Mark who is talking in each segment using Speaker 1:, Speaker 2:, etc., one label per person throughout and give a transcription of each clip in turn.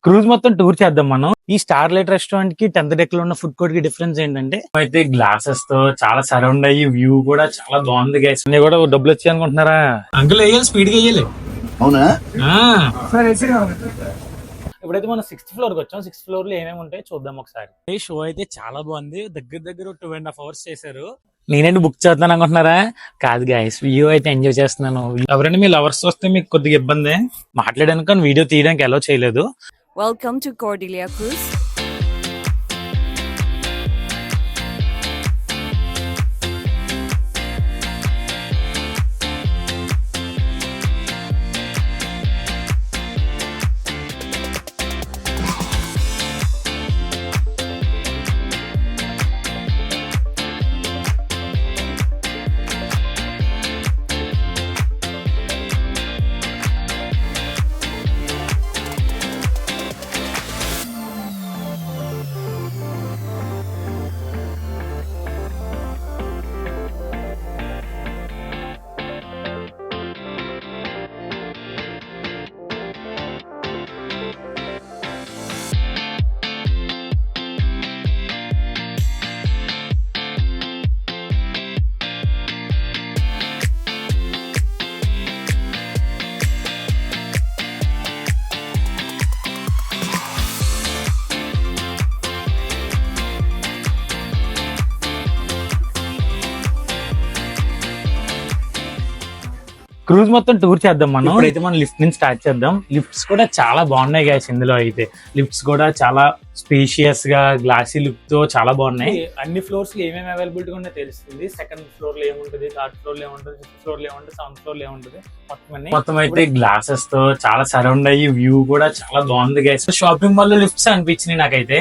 Speaker 1: Cruise మొత్తం tour చేద్దాం మనం. ఈ స్టార్లైట్ రెస్టారెంట్ కి 10th డెక్ లో ఉన్న ఫుడ్ కోర్ట్ కి డిఫరెన్స్ ఏంటంటే అయితే గ్లాసెస్ తో చాలా సరౌండ్ అయ్యి వ్యూ కూడా చాలా బాగుంది గైస్. అన్ని కూడా డబ్బులు వచ్చాయి అనుకుంటున్నారా? అంకుల్ వేయాలి, స్పీడ్ గా వేయాలి. అవునా? ఇప్పుడైతే మనం 6th ఫ్లోర్ కి వచ్చాం. 6th ఫ్లోర్ లో ఏమేమి ఉంటాయి చూద్దాం ఒకసారి. ఈ షో అయితే చాలా బాగుంది. దగ్గర 2.5 hours చేశారు. నేనండి బుక్ చేద్దాను అనుకుంటున్నారా? కాదు గైస్, వ్యూ అయితే ఎంజాయ్ చేస్తున్నాను. ఎవరైనా మీ లవర్స్ వస్తే మీకు కొద్దిగా ఇబ్బంది మాట్లాడాను, కానీ వీడియో తీయడానికి అలో చేయలేదు.
Speaker 2: Welcome to Cordelia Cruise.
Speaker 1: Cruise మొత్తం టూర్ చేద్దాం మనం. ఇప్పుడైతే మనం లిఫ్ట్ నుంచి స్టార్ట్ చేద్దాం. లిఫ్ట్స్ కూడా చాలా బాగున్నాయి గైస్. ఇందులో అయితే లిఫ్ట్స్ కూడా చాలా స్పేషియస్ గా గ్లాసీ లుక్ తో చాలా బాగున్నాయి. అన్ని ఫ్లోర్స్ లో ఏమేమి అవైలబిలిటీ ఉన్నాయో తెలుస్తుంది. 2nd ఫ్లోర్ లో ఏముంటుంది, 3rd ఫ్లోర్ లో ఏముంటుంది, 5th ఫ్లోర్ లో ఏముంటుంది, 7th ఫ్లోర్ లో ఏముంటుంది, మొత్తం అయితే గ్లాసెస్ తో చాలా సరౌండ్ అయ్యి వ్యూ కూడా చాలా బాగుంది గైస్. షాపింగ్ మాల్ లో లిఫ్ట్స్ అనిపించినాయి నాకైతే.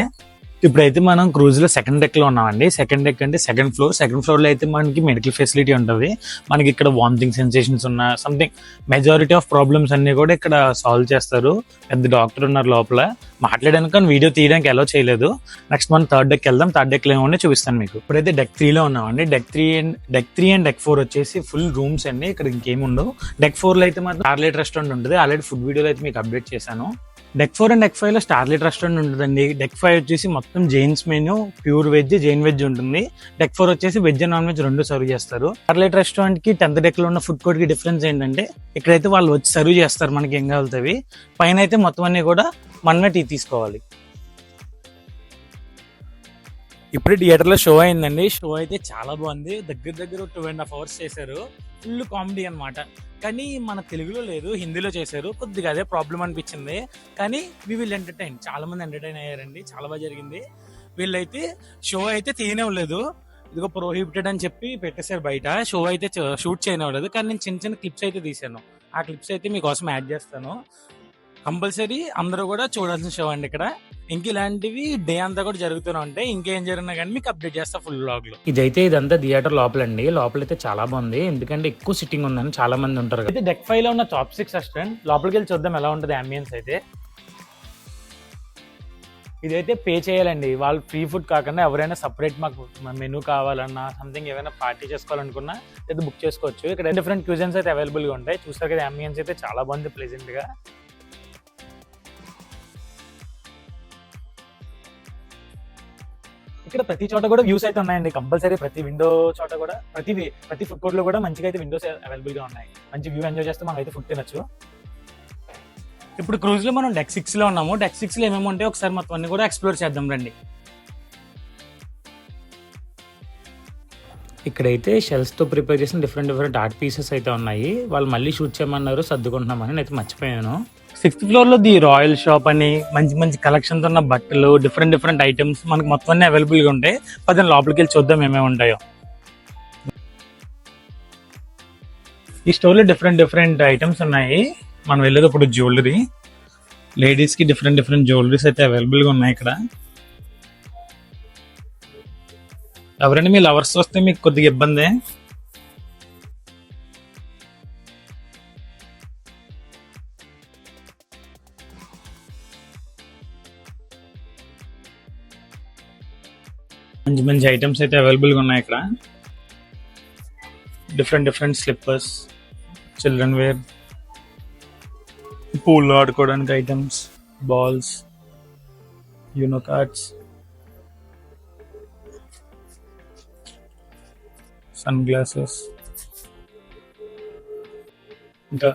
Speaker 1: ఇప్పుడైతే మనం క్రూజ్ లో 2nd డెక్ లో ఉన్నామండి. 2nd డెక్ అంటే 2nd ఫ్లోర్. 2nd ఫ్లోర్ లో అయితే మనకి మెడికల్ ఫెసిలిటీ ఉంటుంది. మనకి ఇక్కడ వామిటింగ్ సెన్సేషన్స్ ఉన్న సంథింగ్ మెజారిటీ ఆఫ్ ప్రాబ్లమ్స్ అన్ని కూడా ఇక్కడ సాల్వ్ చేస్తారు. పెద్ద డాక్టర్ ఉన్నారు లోపల. మాట్లాడాను కానీ వీడియో తీయడానికి అలో చేయలేదు. నెక్స్ట్ మనం 3rd డెక్ వెళ్దాం. 3rd డెక్ లో ఏమో చూపిస్తాను మీకు. ఇప్పుడైతే డెక్ 3 లో ఉన్నామండి. డెక్ 3 అండ్ డెక్ 4 వచ్చేసి ఫుల్ రూమ్స్ అండి. ఇక్కడ ఇంకేమి ఉండవు. డెక్ 4 లో అయితే మాత్రం స్టార్లైట్ రెస్టారెంట్ ఉంటుంది. ఆల్రెడీ ఫుడ్ వీడియోలో అయితే మీకు అప్డేట్ చేశాను. డెక్ 4 అండ్ డెక్ 5 లో స్టార్లైట్ రెస్టారెంట్ ఉంటుందండి. డెక్ 5 వచ్చేసి మొత్తం Jains menu, pure veg, Jain veg ఉంటుంది. డెక్ 4 వచ్చేసి వెజ్ అండ్ నాన్ వెజ్ రెండు సర్వ్ చేస్తారు. స్టార్లైట్ రెస్టారెంట్ కి 10th డెక్ లో ఉన్న ఫుడ్ కోర్ట్ కి డిఫరెన్స్ ఏంటంటే ఇక్కడైతే వాళ్ళు వచ్చి సర్వ్ చేస్తారు మనకి ఏం కావాల్సినవి. పైన అయితే మొత్తం అన్ని కూడా మనమే టీ తీసుకోవాలి. ఇప్పుడు థియేటర్ లో షో అయిందండి. షో అయితే చాలా బాగుంది. దగ్గర 2.5 hours చేశారు. ఫుల్ కామెడీ అన్నమాట. కానీ మన తెలుగులో లేదు, హిందీలో చేశారు. కొద్దిగా అదే ప్రాబ్లం అనిపించింది. కానీ వి విల్ ఎంటర్టైన్. చాలా మంది ఎంటర్టైన్ అయ్యారండి. చాలా బాగా జరిగింది. వీళ్ళైతే షో అయితే తీయనివ్వలేదు. ఇదిగో ప్రొహిబిటెడ్ అని చెప్పి పెట్టేశారు బయట. షో అయితే షూట్ చేయనివ్వలేదు. కానీ నేను చిన్న క్లిప్స్ అయితే తీసాను. ఆ క్లిప్స్ అయితే మీకోసం యాడ్ చేస్తాను. కంపల్సరీ అందరూ కూడా చూడాల్సిన షో అండి. ఇక్కడ ఇంక ఇలాంటివి డే అంతా కూడా జరుగుతూనే ఉంటాయి. ఇంకేం జరిగినా కానీ మీకు అప్డేట్ చేస్తా ఫుల్ వ్లాగ్ లో. ఇదంతా థియేటర్ లోపలండి. లోపలైతే చాలా బాగుంది. ఎందుకంటే ఎక్కువ సిట్టింగ్ ఉందని చాలా మంది ఉంటారు. అయితే డెక్ 5 లో ఉన్న టాప్ 6 రెస్టారెంట్ లోపలికి వెళ్ళి చూద్దాం ఎలా ఉంటుంది అంబియన్స్ అయితే. ఇదైతే పే చేయాలండి. వాళ్ళు ఫ్రీ ఫుడ్ కాకుండా ఎవరైనా సపరేట్ మాకు మెనూ కావాలన్నా సంథింగ్ ఏమైనా పార్టీ చేసుకోవాలనుకున్నా అయితే బుక్ చేసుకోవచ్చు. ఇక్కడ డిఫరెంట్ క్యూజన్స్ అయితే అవైలబుల్ గా ఉంటాయి. చూస్తారు కదా, అంబియన్స్ అయితే చాలా బాగుంది, ప్లెజెంట్ గా. ఇక్కడ ప్రతి చోట కూడా వ్యూస్ అయితే ఉన్నాయండి. కంపల్సరీ ప్రతి విండో చోట కూడా ప్రతి ఫుడ్ కోర్ట్ లో కూడా మంచిగా అయితే విండోస్ అవైలబుల్ గా ఉన్నాయి. మంచి వ్యూ ఎంజాయ్ చేస్తే మనం అయితే ఫుడ్ తినొచ్చు. ఇప్పుడు క్రూజ్ లో మనం డెక్ 6 లో ఉన్నాము. డెక్ 6 లో ఏమేమి ఉంటాయో ఒకసారి మొత్తం అన్ని కూడా ఎక్స్ప్లోర్ చేద్దాం రండి. ఇక్కడైతే షెల్స్ తో ప్రిపేర్ చేసిన డిఫరెంట్ ఆర్ట్ పీసెస్ అయితే ఉన్నాయి. వాళ్ళు మళ్ళీ షూట్ చేయమన్నారు, సర్దుకుంటున్నామని నేనైతే మర్చిపోయాను. 6th ఫ్లోర్ లో ది రాయల్ షాప్ అని మంచి కలెక్షన్స్ ఉన్న బట్టలు, డిఫరెంట్ ఐటమ్స్ మనకి మొత్తం అన్ని అవైలబుల్ గా ఉంటాయి. పదండి లోపలికి వెళ్ళి చూద్దాం ఏమేమి ఉంటాయో. ఈ స్టోర్ లో డిఫరెంట్ ఐటమ్స్ ఉన్నాయి. మనం వెళ్ళేటప్పుడు జ్యువెలరీ, లేడీస్ కి డిఫరెంట్ జ్యువెలరీస్ అయితే అవైలబుల్ గా ఉన్నాయి ఇక్కడ. ఎవరైనా మీ లవర్స్ వస్తే మీకు కొద్దిగా ఇబ్బంది. మంచి ఐటమ్స్ అయితే అవైలబుల్ గా ఉన్నాయి ఇక్కడ. Different slippers, children wear, pool ఆడుకోవడానికి items, balls, Uno cards, sun glasses, ఇంకా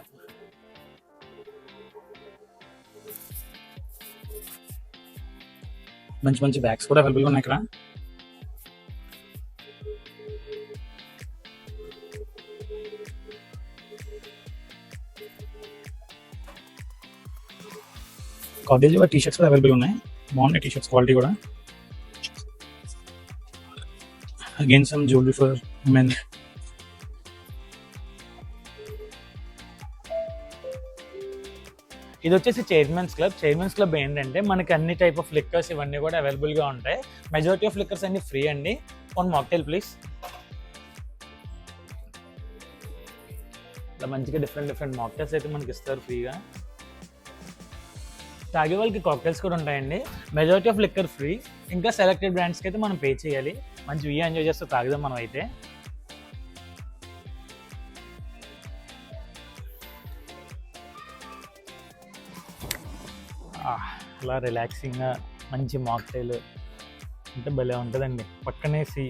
Speaker 1: మంచి మంచి బ్యాగ్స్ కూడా అవైలబుల్గా ఉన్నాయి ఇక్కడ. కాలేజ్ టీ షర్ట్స్ కూడా అవైలబుల్ ఉన్నాయి, బాగున్నాయి టీ షర్ట్స్ క్వాలిటీ కూడా. Again some jewellery for men. ఇది వచ్చేసి చైర్మన్స్ క్లబ్. చైర్మన్స్ క్లబ్ ఏంటంటే మనకి అన్ని టైప్ ఆఫ్ లిక్కర్స్ ఇవన్నీ కూడా అవైలబుల్గా ఉంటాయి. మెజారిటీ ఆఫ్ లిక్కర్స్ అన్ని ఫ్రీ అండి. One mocktail please. ఇలా మంచిగా డిఫరెంట్ మాక్టైల్స్ అయితే మనకి ఇస్తారు ఫ్రీగా. తాగే వాళ్ళకి కాక్టైల్స్ కూడా ఉంటాయండి. Majority of liquor free. ఇంకా సెలెక్టెడ్ బ్రాండ్స్కి అయితే మనం పే చేయాలి. మంచి వ్యూ ఎంజాయ్ చేస్తూ తాగుదాం మనం అయితే. అలా రిలాక్సింగ్గా మంచి మాక్టైల్ అంటే భలే ఉంటుందండి. పక్కనే సీ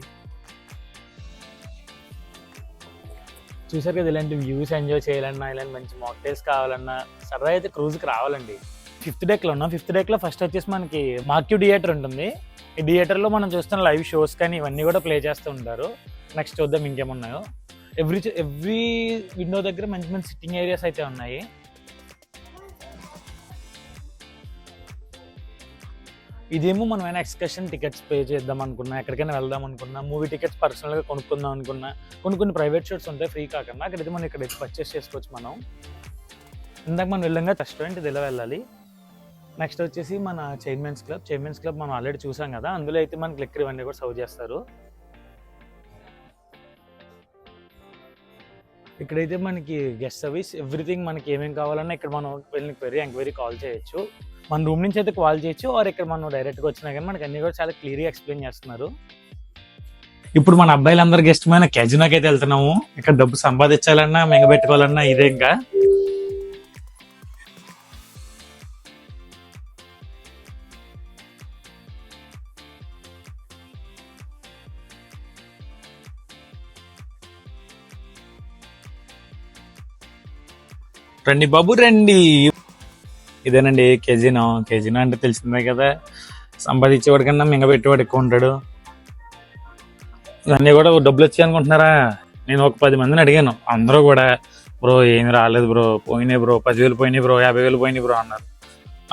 Speaker 1: చూసారు కదా. ఇలాంటి వ్యూస్ ఎంజాయ్ చేయాలన్నా, ఇలాంటి మంచి మాక్టైల్స్ కావాలన్నా సరదా అయితే క్రూజ్కి రావాలండి. 5th డెక్లో ఉన్నాం. 5th డెక్లో ఫస్ట్ వచ్చేసి మనకి మార్క్యూ థియేటర్ ఉంటుంది. ఈ థియేటర్లో మనం చూస్తున్న లైవ్ షోస్ కానీ ఇవన్నీ కూడా ప్లే చేస్తూ ఉంటారు. నెక్స్ట్ చూద్దాం ఇంకేమున్నాయో. ఎవ్రీ విండో దగ్గర మంచి మంచి సిట్టింగ్ ఏరియాస్ అయితే ఉన్నాయి. ఇదేమో మనం ఏమైనా ఎక్స్కర్షన్ టికెట్స్ పే చేద్దాం అనుకున్నా, ఎక్కడికైనా వెళ్దాం అనుకున్నా, మూవీ టికెట్స్ పర్సనల్గా కొనుక్కుందాం అనుకున్నా, కొన్ని ప్రైవేట్ షోస్ ఉంటాయి ఫ్రీ కాకుండా. అక్కడైతే మనం ఇక్కడైతే పర్చేస్ చేసుకోవచ్చు మనం. ఇందాక మనం వెళ్ళంగా రెస్టారెంట్ ఇది ఇలా వెళ్ళాలి. నెక్స్ట్ వచ్చేసి మన చైర్మన్స్ క్లబ్ మనం ఆల్రెడీ చూసాం కదా. అందులో అయితే మనకి లిక్కర్ ఇవన్నీ కూడా సర్వ్ చేస్తారు. ఇక్కడైతే మనకి గెస్ట్ సర్వీస్ ఎవ్రీథింగ్ మనకి ఏమేమి కావాలన్నా ఇక్కడ మనం వెళ్ళి ఎంక్వైరీ కాల్ చేయొచ్చు. మన రూమ్ నుంచి అయితే కాల్ చేయొచ్చు, ఆర్ ఇక్కడ మనం డైరెక్ట్గా వచ్చినా కానీ మనకి అన్ని కూడా చాలా క్లియర్గా ఎక్స్ప్లెయిన్ చేస్తున్నారు. ఇప్పుడు మన అబ్బాయిలందరూ గెస్ట్ మైన క్యాజినోకి అయితే వెళ్తున్నాము. ఇక్కడ డబ్బు సంపాదించాలన్నా మింగబెట్టుకోవాలన్నా ఇదే. ఇంకా రండి బాబు రండి. ఇదేనండి కెజినో అంటే తెలిసిందే కదా. సంపాదించేవాడి కన్నా మింగబెట్టేవాడు ఎక్కువ ఉంటాడు. ఇవన్నీ కూడా డబ్బులు వచ్చాయి అనుకుంటున్నారా? నేను ఒక 10 మందిని అడిగాను. అందరూ కూడా బ్రో ఏమి రాలేదు బ్రో, పోయినాయి బ్రో, 10,000 పోయినాయి బ్రో, 50,000 పోయినాయి బ్రో అన్నారు.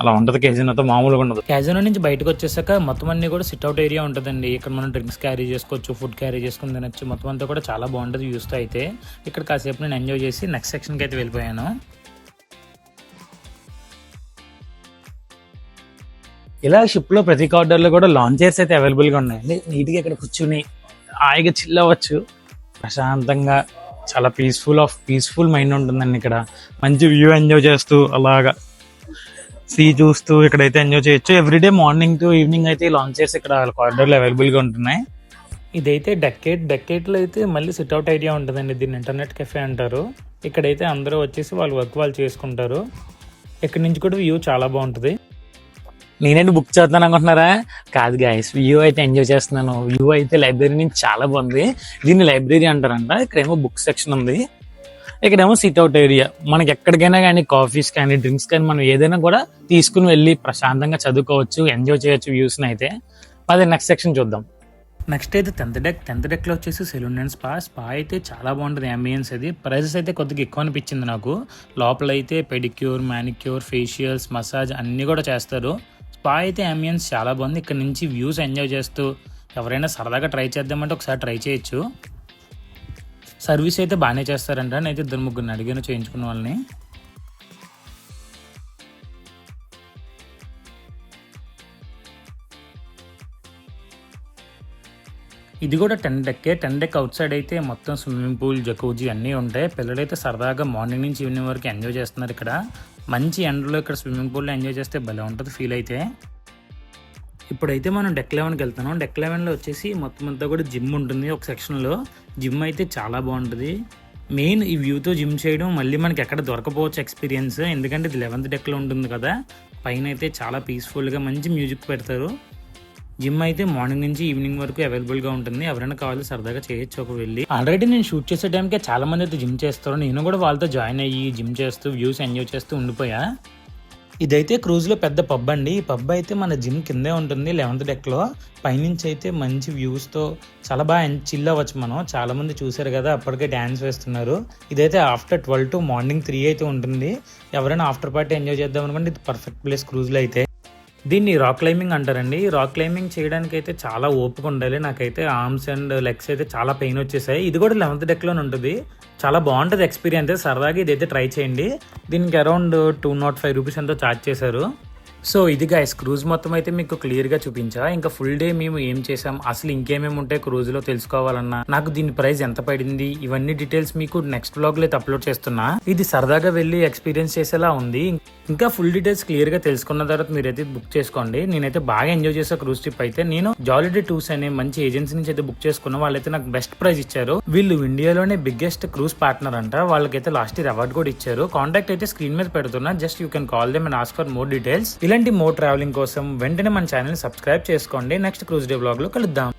Speaker 1: అలా ఉంటుంది కెజినోతో, మామూలుగా ఉండదు. కెజినో నుంచి బయటకు వచ్చేసాక మొత్తం అన్ని కూడా సిట్అవుట్ ఏరియా ఉంటుందండి. ఇక్కడ మనం డ్రింక్స్ క్యారీ చేసుకోవచ్చు, ఫుడ్ క్యారీ చేసుకుని తినచ్చు. మొత్తం అంతా కూడా చాలా బాగుంటుంది వ్యూస్తో అయితే. ఇక్కడ కాసేపు నేను ఎంజాయ్ చేసి నెక్స్ట్ సెక్షన్కి అయితే వెళ్ళిపోయాను. ఇలా షిప్లో ప్రతి కార్డర్లో కూడా లాంచ్ చైర్స్ అయితే అవైలబుల్గా ఉన్నాయండి. నీట్గా ఇక్కడ కూర్చుని హాయిగా చిల్ అవ్వచ్చు ప్రశాంతంగా. చాలా పీస్ఫుల్ మైండ్ ఉంటుందండి ఇక్కడ. మంచి వ్యూ ఎంజాయ్ చేస్తూ అలాగా సీ చూస్తూ ఇక్కడైతే ఎంజాయ్ చేయొచ్చు. ఎవ్రీడే మార్నింగ్ టు ఈవినింగ్ అయితే లాంచ్ చైర్స్ ఇక్కడ కార్డర్లో అవైలబుల్గా ఉంటున్నాయి. ఇదైతే డెక్కేట్లో అయితే మళ్ళీ సిట్అవుట్ ఐడియా ఉంటుందండి. దీన్ని ఇంటర్నెట్ కెఫే అంటారు. ఇక్కడైతే అందరూ వచ్చేసి వాళ్ళ వర్క్ వాళ్ళు చేసుకుంటారు. ఇక్కడ నుంచి కూడా వ్యూ చాలా బాగుంటుంది. నేనేంటి బుక్ చేస్తాను అనుకుంటున్నారా? కాదు గాయస్, వ్యూ అయితే ఎంజాయ్ చేస్తున్నాను. వ్యూ అయితే లైబ్రరీ నుంచి చాలా బాగుంది. దీన్ని లైబ్రరీ అంటారంట. ఇక్కడేమో బుక్ సెక్షన్ ఉంది, ఇక్కడేమో సిట్అవుట్ ఏరియా. మనకి ఎక్కడికైనా కానీ కాఫీస్ కానీ డ్రింక్స్ కానీ మనం ఏదైనా కూడా తీసుకుని వెళ్ళి ప్రశాంతంగా చదువుకోవచ్చు, ఎంజాయ్ చేయొచ్చు వ్యూస్ని అయితే. అదే నెక్స్ట్ సెక్షన్ చూద్దాం. నెక్స్ట్ అయితే 10th డెక్లో వచ్చేసి సెలూన్ అండ్ స్పా అయితే చాలా బాగుంటుంది. అంబియన్స్ అది. ప్రైజెస్ అయితే కొద్దిగా ఎక్కువ అనిపించింది నాకు. లోపల అయితే పెడిక్యూర్, మ్యానిక్యూర్, ఫేషియల్స్, మసాజ్ అన్నీ కూడా చేస్తారు. స్పా అయితే అంబియన్స్ చాలా బాగుంది. ఇక్కడ నుంచి వ్యూస్ ఎంజాయ్ చేస్తూ ఎవరైనా సరదాగా ట్రై చేద్దామంటే ఒకసారి ట్రై చేయొచ్చు. సర్వీస్ అయితే బాగానే చేస్తారంట. నేనైతే 2-3 అడిగాను చేయించుకున్న వాళ్ళని. ఇది కూడా 10 డెక్ అవుట్ సైడ్ అయితే మొత్తం స్విమ్మింగ్ పూల్, జకూజీ అన్నీ ఉంటాయి. పిల్లలైతే సరదాగా మార్నింగ్ నుంచి ఈవినింగ్ వరకు ఎంజాయ్ చేస్తున్నారు. ఇక్కడ మంచి ఎండలో ఇక్కడ స్విమ్మింగ్ పూల్లో ఎంజాయ్ చేస్తే భలే ఉంటుంది ఫీల్ అయితే. ఇప్పుడైతే మనం డెక్ 11కి వెళ్తున్నాం. డెక్ 11లో వచ్చేసి మొత్తం అంతా కూడా జిమ్ ఉంటుంది. ఒక సెక్షన్లో జిమ్ అయితే చాలా బాగుంటుంది. మెయిన్ ఈ వ్యూతో జిమ్ చేయడం మళ్ళీ మనకి ఎక్కడ దొరకపోవచ్చు ఎక్స్పీరియన్స్. ఎందుకంటే ఇది 11th డెక్లో ఉంటుంది కదా. పైన అయితే చాలా పీస్ఫుల్గా మంచి మ్యూజిక్ పెడతారు. జిమ్ అయితే మార్నింగ్ నుంచి ఈవినింగ్ వరకు అవైలబుల్గా ఉంటుంది. ఎవరైనా కావాలి సరదాగా చేయొచ్చు ఒక వెళ్ళి. ఆల్రెడీ నేను షూట్ చేసే టైంకి చాలా మంది అయితే జిమ్ చేస్తారు. నేను కూడా వాళ్ళతో జాయిన్ అయ్యి జిమ్ చేస్తూ వ్యూస్ ఎంజాయ్ చేస్తూ ఉండిపోయా. ఇదైతే క్రూజ్లో పెద్ద పబ్ అండి. ఈ పబ్ అయితే మన జిమ్ కిందే ఉంటుంది 11th డెక్లో. పైనుంచి అయితే మంచి వ్యూస్తో చాలా బాగా చిల్ అవ్వచ్చు మనం. చాలా మంది చూసారు కదా అప్పటికే డ్యాన్స్ వేస్తున్నారు. ఇదైతే ఆఫ్టర్ 12 to మార్నింగ్ 3 అయితే ఉంటుంది. ఎవరైనా ఆఫ్టర్ పార్టీ ఎంజాయ్ చేద్దాం అనుకోండి ఇది పర్ఫెక్ట్ ప్లేస్ క్రూజ్లో అయితే. దీన్ని రాక్ క్లైంబింగ్ అంటారండి. రాక్ క్లైంబింగ్ చేయడానికి అయితే చాలా ఓపిక ఉండాలి. నాకైతే ఆర్మ్స్ అండ్ లెగ్స్ అయితే చాలా పెయిన్ వచ్చేసాయి. ఇది కూడా 11th డెక్లోనే ఉంటుంది. చాలా బాగుంటుంది ఎక్స్పీరియన్స్. సరదాగా ఇదైతే ట్రై చేయండి. దీనికి అరౌండ్ 205 రూపీస్ ఎంతో ఛార్జ్ చేశారు. సో ఇది గైస్ క్రూజ్ మొత్తం అయితే మీకు క్లియర్గా చూపించా. ఇంకా ఫుల్ డే మేము ఏం చేసాం, అసలు ఇంకేమేమి ఉంటాయి క్రూజ్లో తెలుసుకోవాలన్నా, నాకు దీని ప్రైస్ ఎంత పడింది, ఇవన్నీ డీటెయిల్స్ మీకు నెక్స్ట్ బ్లాగ్లో అయితే అప్లోడ్ చేస్తున్నా. ఇది సరదాగా వెళ్ళి ఎక్స్పీరియన్స్ చేసేలా ఉంది. ఇంకా ఫుల్ డీటెయిల్స్ క్లియర్గా తెలుసుకున్న తర్వాత మీరైతే బుక్ చేసుకోండి. నేనైతే బాగా ఎంజాయ్ చేసా క్రూజ్ ట్రిప్ అయితే. నేను జాలిడే టూర్స్ అనే మంచి ఏజెన్సీ నుంచి అయితే బుక్ చేసుకున్నా. వాళ్ళైతే నాకు బెస్ట్ ప్రైస్ ఇచ్చారు. వీళ్ళు ఇండియాలోనే బిగ్గెస్ట్ క్రూజ్ పార్ట్నర్ అంట. వాళ్ళకైతే లాస్ట్ ఇయర్ అవార్డు కూడా ఇచ్చారు. కాంటాక్ట్ అయితే స్క్రీన్ మీద పెడుతున్నా. Just you can call them and ask for more details. ఇలాంటి మోర్ ట్రావెలింగ్ కోసం వెంటనే మన ఛానల్ సబ్స్క్రైబ్ చేసుకోండి. నెక్స్ట్ క్రూజ్ డే బ్లాగ్ లో కలుద్దాం.